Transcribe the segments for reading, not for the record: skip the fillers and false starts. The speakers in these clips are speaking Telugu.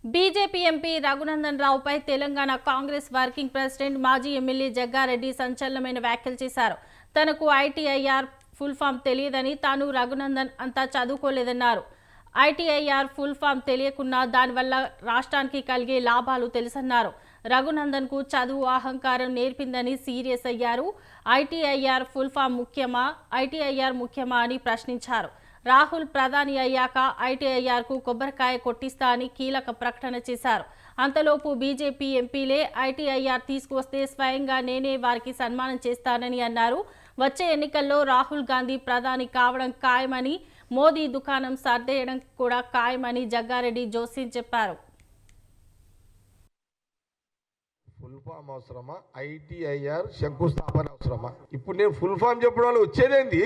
బీజేపీ ఎంపీ రఘునందన్ రావుపై తెలంగాణ కాంగ్రెస్ వర్కింగ్ ప్రెసిడెంట్ మాజీ ఎమ్మెల్యే జగ్గారెడ్డి సంచలనమైన వ్యాఖ్యలు చేశారు. తనకు ఐటీఐఆర్ ఫుల్ ఫామ్ తెలియదని, తాను రఘునందన్ అంతా చదువుకోలేదన్నారు. ఐటీఐఆర్ ఫుల్ ఫామ్ తెలియకున్నా దానివల్ల రాష్ట్రానికి కలిగే లాభాలు తెలుసన్నారు. రఘునందన్ కు చదువు అహంకారం నేర్పిందని సీరియస్ అయ్యారు. ఐటీఐఆర్ ఫుల్ ఫామ్ ముఖ్యమా, ఐటీఐఆర్ ముఖ్యమా అని ప్రశ్నించారు. రాహుల్ ప్రధాని అయ్యాక ఐటీఐఆర్ కు కొబ్బరికాయ కొట్టిస్తా అని కీలక ప్రకటన చేశారు. అంతలోపు బీజేపీ ఎంపీలే ఐటీఐఆర్ తీసుకువస్తే స్వయంగా నేనే వారికి సన్మానం చేస్తానని అన్నారు. వచ్చే ఎన్నికల్లో రాహుల్ గాంధీ ప్రధాని కావడం ఖాయమని, మోదీ దుకాణం సర్దేయడం కూడా ఖాయమని జగ్గారెడ్డి జోస్యం చెప్పారు. ఫుల్ ఫామ్ అవసరమా, ఐటీఐఆర్ శంకుస్థాపన అవసరమా? ఇప్పుడు నేను ఫుల్ ఫామ్ చెప్పడం వల్ల వచ్చేదేంది?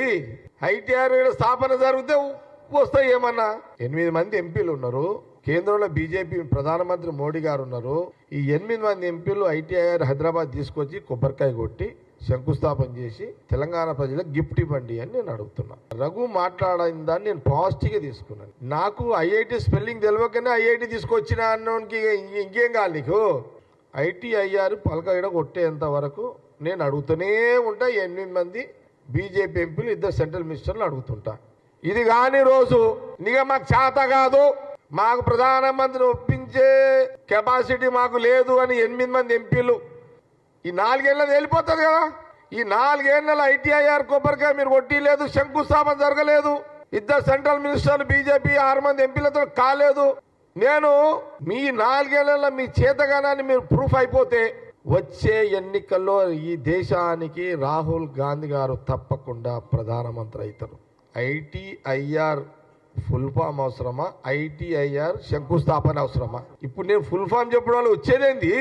ఐటీఐఆర్ స్థాపన జరిగితే వస్తాయి ఏమన్నా? 8 మంది ఎంపీలు ఉన్నారు. కేంద్రంలో బీజేపీ ప్రధానమంత్రి మోడీ గారు ఉన్నారు. ఈ 8 మంది ఎంపీలు ఐటీఐఆర్ హైదరాబాద్ తీసుకొచ్చి కొబ్బరికాయ కొట్టి శంకుస్థాపన చేసి తెలంగాణ ప్రజలకు గిఫ్ట్ ఇవ్వండి అని నేను అడుగుతున్నా. రఘు మాట్లాడిన దాన్ని నేను పాజిటివ్ గా తీసుకున్నాను. నాకు ఐఐటి స్పెల్లింగ్ తెలియకనే ఐఐటి తీసుకొచ్చిన అన్నోనికి ఇంకేం కాదు. నీకు ఐటీఐఆర్ పలక కొట్టేంత వరకు నేను అడుగుతూనే ఉంటా. 8 మంది బీజేపీ ఎంపీలు, 2 సెంట్రల్ మినిస్టర్లు అడుగుతుంటా. ఇది కాని రోజు నిగ మాకు చేత కాదు, మాకు ప్రధానమంత్రిని ఒప్పించే కెపాసిటీ మాకు లేదు అని 8 మంది ఎంపీలు ఈ 4 ఏళ్ళది వెళ్ళిపోతుంది కదా. ఈ 4 ఏళ్ళ ఐటీఐఆర్ కొబ్బరికాయ మీరు కొట్టిలేదు, శంకుస్థాపన జరగలేదు. 2 సెంట్రల్ మినిస్టర్లు బీజేపీ 6 మంది ఎంపీలతో కాలేదు. నేను మీ 4 ఏళ్లలో మీ చేతగానాన్ని మీరు ప్రూఫ్ అయిపోతే వచ్చే ఎన్నికల్లో ఈ దేశానికి రాహుల్ గాంధీ గారు తప్పకుండా ప్రధానమంత్రి అవుతారు. ఐటీఐఆర్ ఫుల్ ఫామ్ అవసరమా, ఐటీఐఆర్ శంకుస్థాపన అవసరమా? ఇప్పుడు నేను ఫుల్ ఫామ్ చెప్పడం వల్ల వచ్చేదేంది?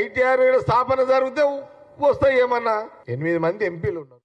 ఐటీఐఆర్ స్థాపన జరిగితే వస్తాయి ఏమన్నా? 8 మంది ఎంపీలు ఉన్నారు.